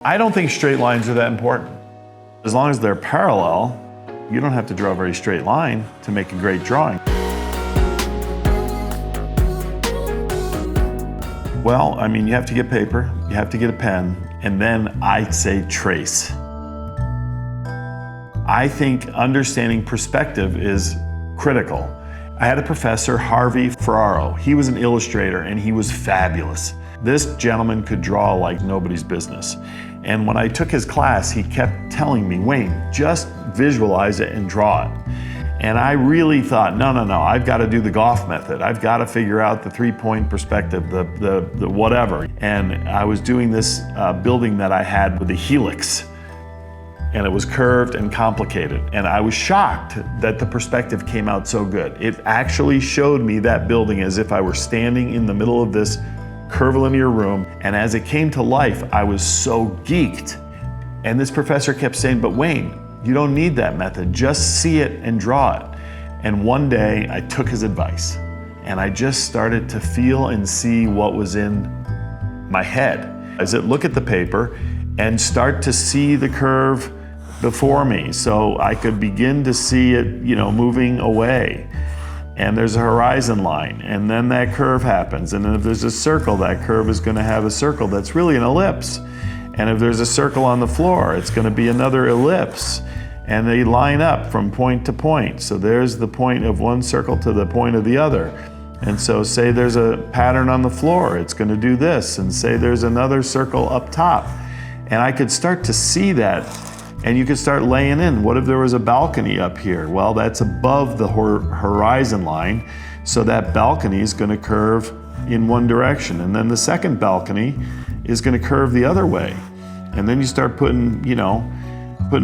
I don't think straight lines are that important. As long as they're parallel, you don't have to draw a very straight line to make a great drawing. Well, I mean, you have to get paper, you have to get a pen, and then I'd say trace. I think understanding perspective is critical. I had a professor, Harvey Ferraro. He was an illustrator and he was fabulous. This gentleman could draw like nobody's business. And when I took his class, he kept telling me, Wayne, just visualize it and draw it. And I really thought, no, I've got to do the Goff method. I've got to figure out the 3-point perspective, the whatever. And I was doing this building that I had with a helix, and it was curved and complicated. And I was shocked that the perspective came out so good. It actually showed me that building as if I were standing in the middle of this curvilinear room. And as it came to life, I was so geeked. And this professor kept saying, but Wayne, you don't need that method. Just see it and draw it. And one day I took his advice and I just started to feel and see what was in my head. As it look at the paper and start to see the curve before me so I could begin to see it, moving away. And there's a horizon line, and then that curve happens. And then if there's a circle, that curve is going to have a circle that's really an ellipse. And if there's a circle on the floor, it's going to be another ellipse. And they line up from point to point. So there's the point of one circle to the point of the other. And so say there's a pattern on the floor, it's going to do this. And say there's another circle up top. And I could start to see that. And you could start laying in, what if there was a balcony up here? Well, that's above the horizon line, so that balcony is going to curve in one direction. And then the second balcony is going to curve the other way. And then you start putting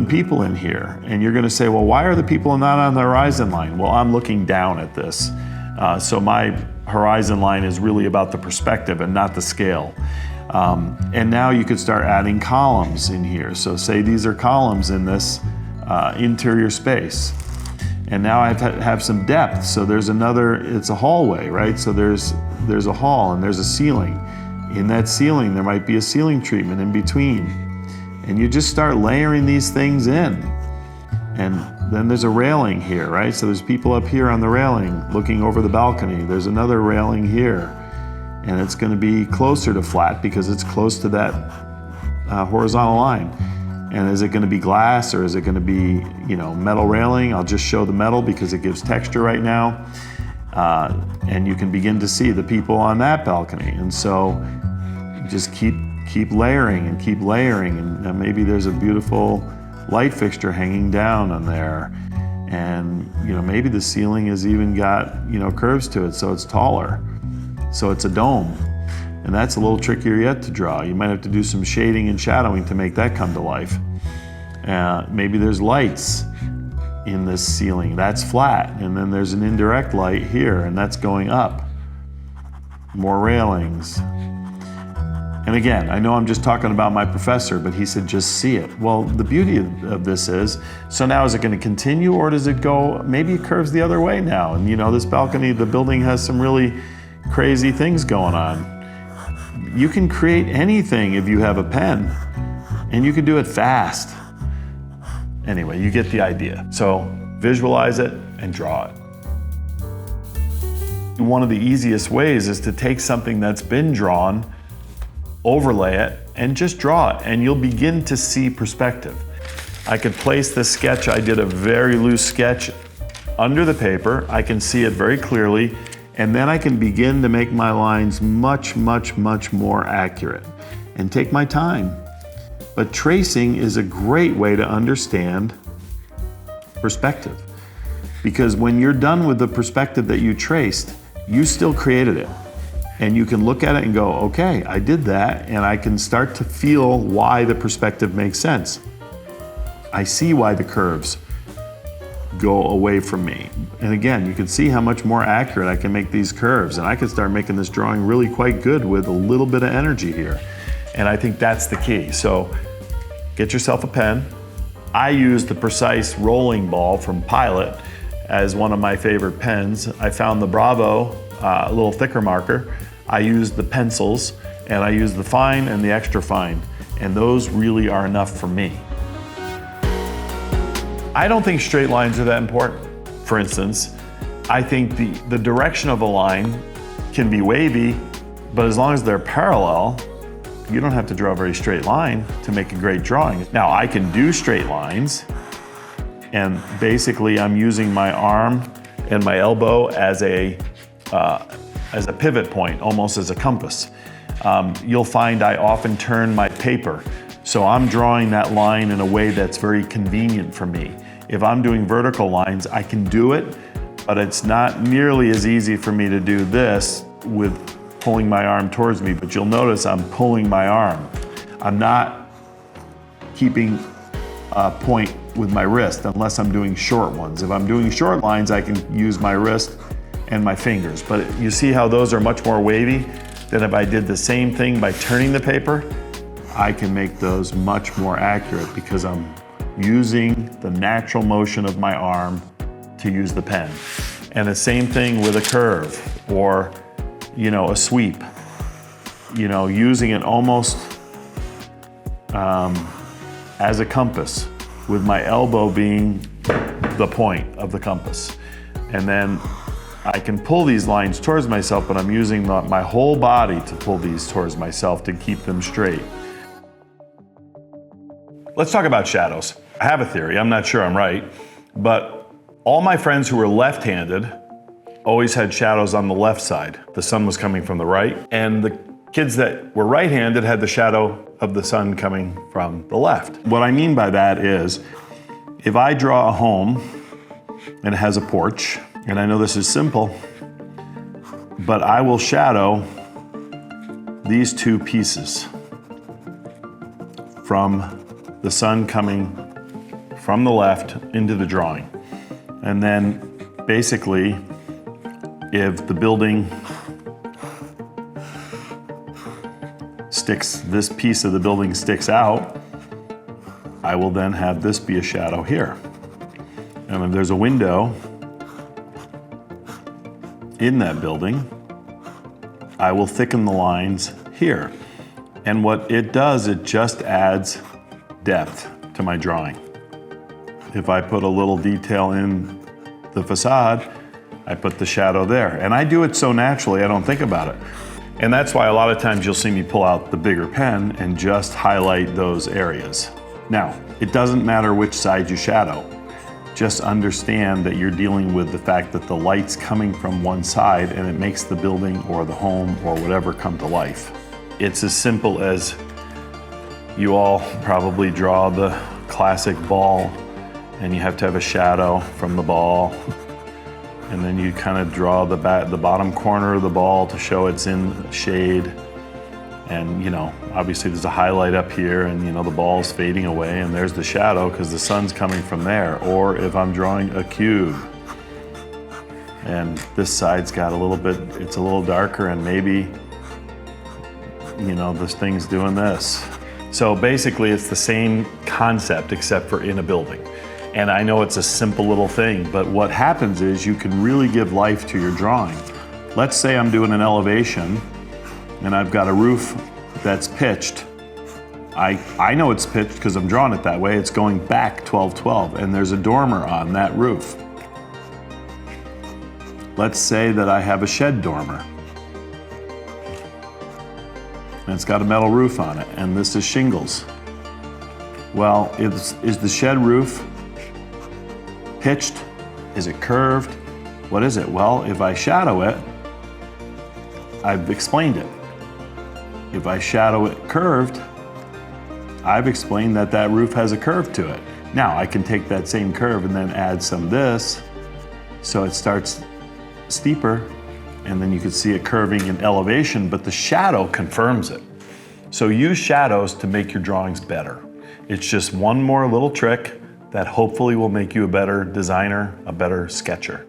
people in here. And you're going to say, well, why are the people not on the horizon line? Well, I'm looking down at this. So my horizon line is really about the perspective and not the scale. And now you could start adding columns in here. So say these are columns in this interior space. And now I have some depth. So there's it's a hallway, right? So there's a hall and there's a ceiling. In that ceiling, there might be a ceiling treatment in between. And you just start layering these things in. And then there's a railing here, right? So there's people up here on the railing looking over the balcony. There's another railing here. And it's going to be closer to flat because it's close to that horizontal line. And is it going to be glass or is it going to be, metal railing? I'll just show the metal because it gives texture right now. And you can begin to see the people on that balcony. And so just keep layering and keep layering. And maybe there's a beautiful light fixture hanging down on there. And, maybe the ceiling has even got, curves to it, so it's taller. So it's a dome, and that's a little trickier yet to draw. You might have to do some shading and shadowing to make that come to life. Maybe there's lights in this ceiling, that's flat, and then there's an indirect light here, and that's going up. More railings. And again, I know I'm just talking about my professor, but he said just see it. Well, the beauty of this is, so now is it going to continue or does it go, maybe it curves the other way now, and this balcony, the building has some really crazy things going on. You can create anything if you have a pen, and you can do it fast. Anyway, you get the idea. So visualize it and draw it. One of the easiest ways is to take something that's been drawn, overlay it, and just draw it, and you'll begin to see perspective. I could place this sketch, I did a very loose sketch under the paper. I can see it very clearly. And then I can begin to make my lines much, much, much more accurate and take my time. But tracing is a great way to understand perspective. Because when you're done with the perspective that you traced, you still created it. And you can look at it and go, okay, I did that, and I can start to feel why the perspective makes sense. I see why the curves go away from me. And again, you can see how much more accurate I can make these curves, and I can start making this drawing really quite good with a little bit of energy here. And I think that's the key. So get yourself a pen. I use the Precise Rolling Ball from Pilot as one of my favorite pens. I found the Bravo, a little thicker marker. I use the pencils, and I use the fine and the extra fine. And those really are enough for me. I don't think straight lines are that important. For instance, I think the direction of a line can be wavy, but as long as they're parallel, you don't have to draw a very straight line to make a great drawing. Now, I can do straight lines, and basically I'm using my arm and my elbow as a pivot point, almost as a compass. You'll find I often turn my paper, so I'm drawing that line in a way that's very convenient for me. If I'm doing vertical lines, I can do it, but it's not nearly as easy for me to do this with pulling my arm towards me, but you'll notice I'm pulling my arm. I'm not keeping a point with my wrist unless I'm doing short ones. If I'm doing short lines, I can use my wrist and my fingers, but you see how those are much more wavy than if I did the same thing by turning the paper. I can make those much more accurate because I'm using the natural motion of my arm to use the pen. And the same thing with a curve or, a sweep, using it almost as a compass, with my elbow being the point of the compass. And then I can pull these lines towards myself, but I'm using my whole body to pull these towards myself to keep them straight. Let's talk about shadows. I have a theory, I'm not sure I'm right, but all my friends who were left-handed always had shadows on the left side. The sun was coming from the right, and the kids that were right-handed had the shadow of the sun coming from the left. What I mean by that is, if I draw a home and it has a porch, and I know this is simple, but I will shadow these two pieces from the sun coming from the left into the drawing. And then basically, if the building this piece of the building sticks out, I will then have this be a shadow here. And if there's a window in that building, I will thicken the lines here. And what it does, it just adds depth to my drawing. If I put a little detail in the facade, I put the shadow there. And I do it so naturally, I don't think about it. And that's why a lot of times you'll see me pull out the bigger pen and just highlight those areas. Now, it doesn't matter which side you shadow. Just understand that you're dealing with the fact that the light's coming from one side and it makes the building or the home or whatever come to life. It's as simple as you all probably draw the classic ball and you have to have a shadow from the ball. And then you kind of draw the bottom corner of the ball to show it's in shade. And obviously there's a highlight up here and the ball's fading away and there's the shadow because the sun's coming from there. Or if I'm drawing a cube and this side's got it's a little darker and maybe, this thing's doing this. So basically it's the same concept except for in a building. And I know it's a simple little thing, but what happens is you can really give life to your drawing. Let's say I'm doing an elevation and I've got a roof that's pitched. I know it's pitched because I'm drawing it that way. It's going back 12-12 and there's a dormer on that roof. Let's say that I have a shed dormer. And it's got a metal roof on it and this is shingles. Well, is the shed roof pitched? Is it curved? What is it? Well, if I shadow it, I've explained it. If I shadow it curved, I've explained that roof has a curve to it. Now I can take that same curve and then add some this, so it starts steeper, and then you can see it curving in elevation, but the shadow confirms it. So use shadows to make your drawings better. It's just one more little trick that hopefully will make you a better designer, a better sketcher.